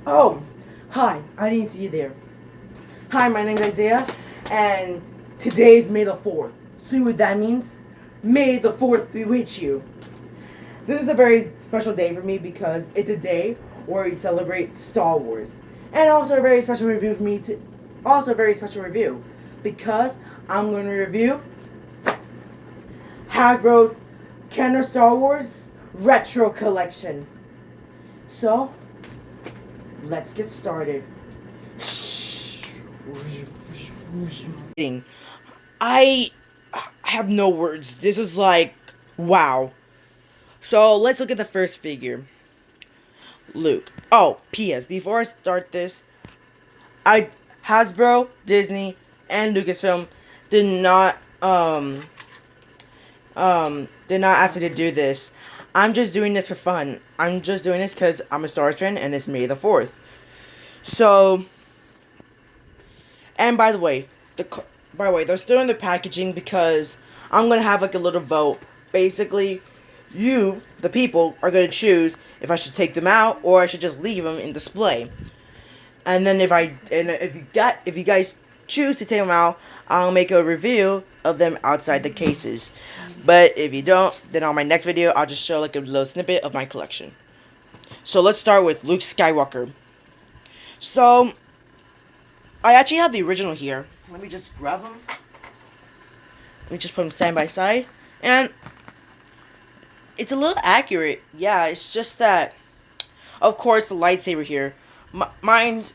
Oh, hi, I didn't see you there. Hi, my name is Isaiah, and today is May the 4th. See what that means? May the 4th be with you. This is a very special day for me because it's a day where we celebrate Star Wars. And also a very special review for me to also a very special review because I'm going to review Hasbro's Kenner Star Wars Retro Collection. So, let's get started. I have no words. This is like, wow. So let's look at the first figure. Luke. Oh, P.S. Before I start this, I Hasbro, Disney, and Lucasfilm did not did not ask me to do this. I'm just doing this for fun. I'm just doing this because I'm a Star Wars fan and it's May the 4th. So, and by the way, they're still in the packaging because I'm gonna have like a little vote. Basically, you, the people, are gonna choose if I should take them out or I should just leave them in display. And then if you guys choose to take them out, I'll make a review of them outside the cases. But if you don't, then on my next video, I'll just show like a little snippet of my collection. So let's start with Luke Skywalker. So I actually have the original here. Let me just grab them. Let me just put them side by side. And it's a little accurate. Yeah, it's just that, of course, the lightsaber here. Mine's,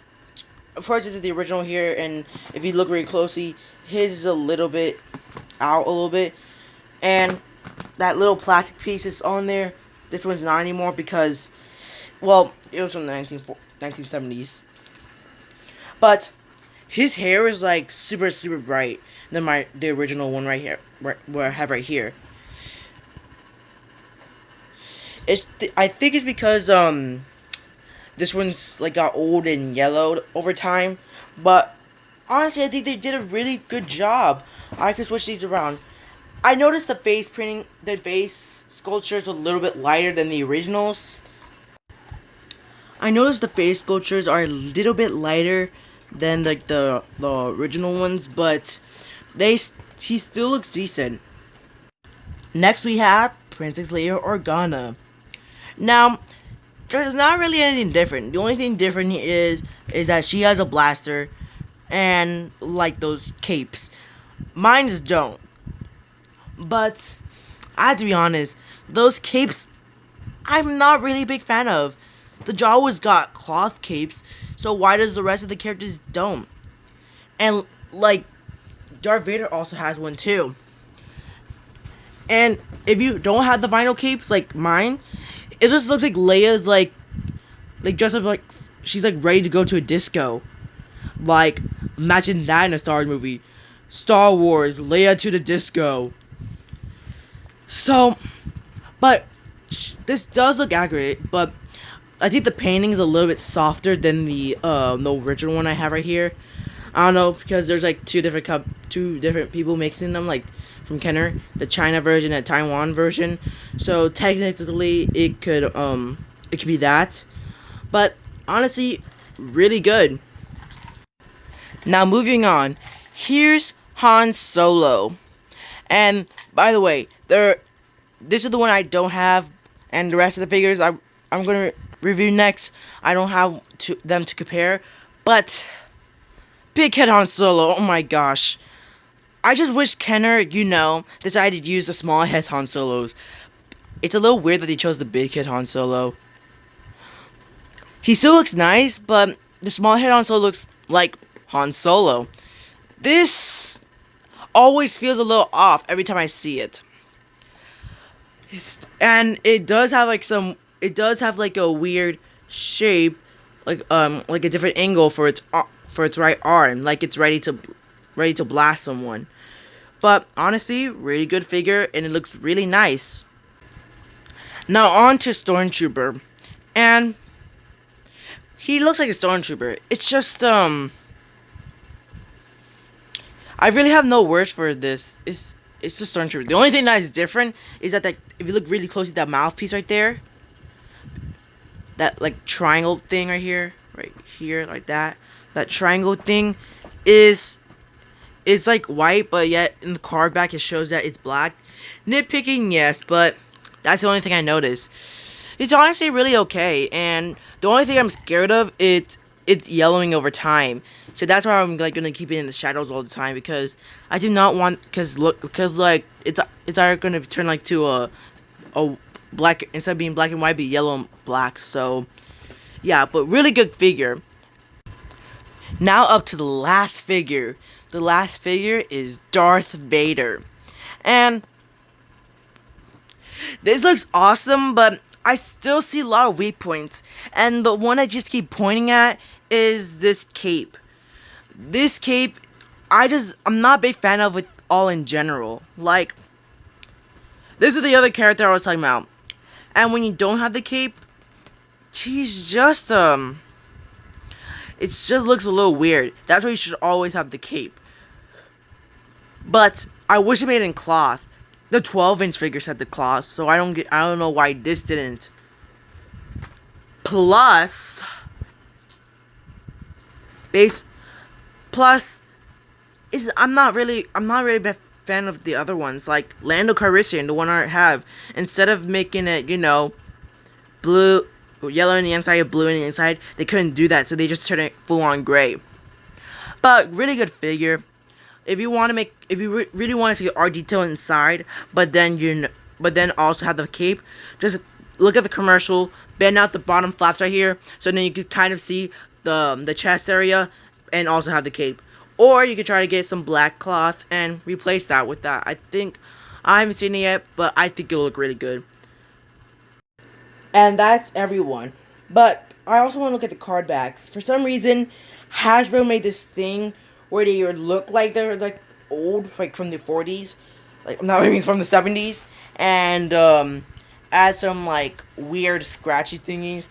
of course, it's the original here. And if you look really closely, his is a little bit out a little bit. And that little plastic piece is on there. This one's not anymore because, well, it was from the 1970s. But his hair is like super bright than the original one right here, what I have right here. I think it's because this one's like got old and yellowed over time, but honestly I think they did a really good job. I could switch these around. I noticed the face sculpture is a little bit lighter than the originals. I noticed the face sculptures are a little bit lighter than like the original ones, but he still looks decent. Next we have Princess Leia Organa. Now, there's not really anything different. The only thing different is that she has a blaster and like those capes. Mine don't. But I have to be honest, those capes I'm not really a big fan of. The Jawas got cloth capes, so why does the rest of the characters don't? And like Darth Vader also has one too. And if you don't have the vinyl capes like mine, it just looks like Leia's like dressed up like she's like ready to go to a disco. Like imagine that in a Star Wars movie. Star Wars, Leia to the disco. So, but this does look accurate, but I think the painting is a little bit softer than the original one I have right here. I don't know because there's like two different people mixing them, like from Kenner, the China version and Taiwan version. So technically it could be that, but honestly, really good. Now moving on, here's Han Solo, and by the way, this is the one I don't have, and the rest of the figures I'm gonna review next. I don't have them to compare, but Big Head Han Solo, oh my gosh. I just wish Kenner, decided to use the small head Han Solos. It's a little weird that they chose the big head Han Solo. He still looks nice, but the small head Han Solo looks like Han Solo. This always feels a little off every time I see it. And it does have like a weird shape, like a different angle for its right arm, like it's ready to blast someone. But honestly, really good figure and it looks really nice. Now on to Stormtrooper, and he looks like a Stormtrooper. It's just I really have no words for this. It's just Stormtrooper. The only thing that is different is that if you look really closely at that mouthpiece right there, that like triangle thing right here, right here, like that. That triangle thing is like white, but yet in the card back it shows that it's black. Nitpicking, yes, but that's the only thing I noticed. It's honestly really okay, and the only thing I'm scared of it's yellowing over time. So that's why I'm like gonna keep it in the shadows all the time, because I do not want, because like it's either gonna turn like to a black, instead of being black and white, be yellow and black. So yeah, but really good figure. Now up to the last figure. The last figure is Darth Vader. And this looks awesome, but I still see a lot of weak points. And the one I just keep pointing at is this cape. This cape, I'm not a big fan of it all in general. Like, this is the other character I was talking about. And when you don't have the cape, she's just, it just looks a little weird. That's why you should always have the cape. But I wish it made it in cloth. The 12-inch figures had the cloth, so I don't know why this didn't. Plus, base, plus, I'm not really a big fan of the other ones, like Lando Calrissian, the one I have. Instead of making it, blue, yellow on the inside, and blue on the inside, they couldn't do that, so they just turned it full on gray. But really good figure. If you really want to see art detail inside, but then also have the cape, just look at the commercial, bend out the bottom flaps right here, so then you could kind of see the chest area, and also have the cape. Or you could try to get some black cloth and replace that with that. I haven't seen it yet, but I think it'll look really good. And that's everyone. But I also want to look at the card backs. For some reason, Hasbro made this thing where they would look like they're like old, like from the 40s, like not I mean from the 70s, and add some like weird scratchy thingies.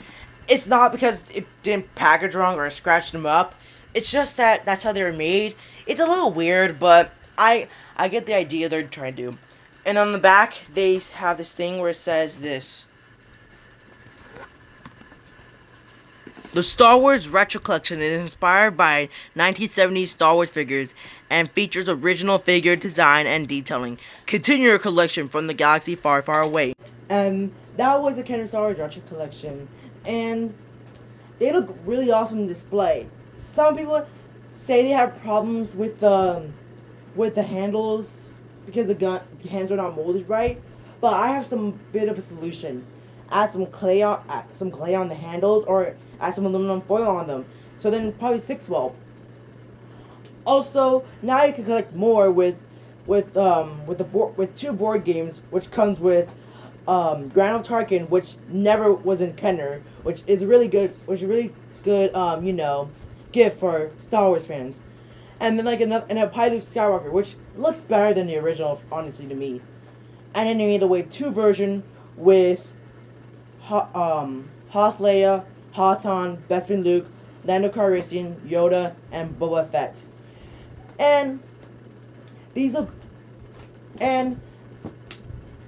It's not because it didn't package wrong or scratched them up. It's just that that's how they were made. It's a little weird, but I get the idea they're trying to do. And on the back, they have this thing where it says this: the Star Wars Retro Collection is inspired by 1970s Star Wars figures and features original figure design and detailing. Continue your collection from the galaxy far, far away. And that was the Kenner Star Wars Retro Collection. And they look really awesome in display. Some people say they have problems with the handles because the hands are not molded right. But I have some bit of a solution. Add some clay on the handles, or add some aluminum foil on them. So then probably sticks well. Also, now you can collect more with two board games, which comes with Grand of Tarkin, which never was in Kenner, which is really good, gift for Star Wars fans. And then like and a Pilot Skywalker, which looks better than the original, honestly, to me. And then they made the Wave 2 version with Hoth Leia, Hoth Han, Bespin Luke, Lando Calrissian, Yoda, and Boba Fett. And these look, and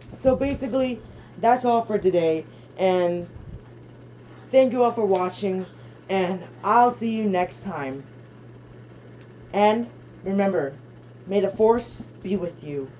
so basically that's all for today, and thank you all for watching, and I'll see you next time. And remember, may the Force be with you.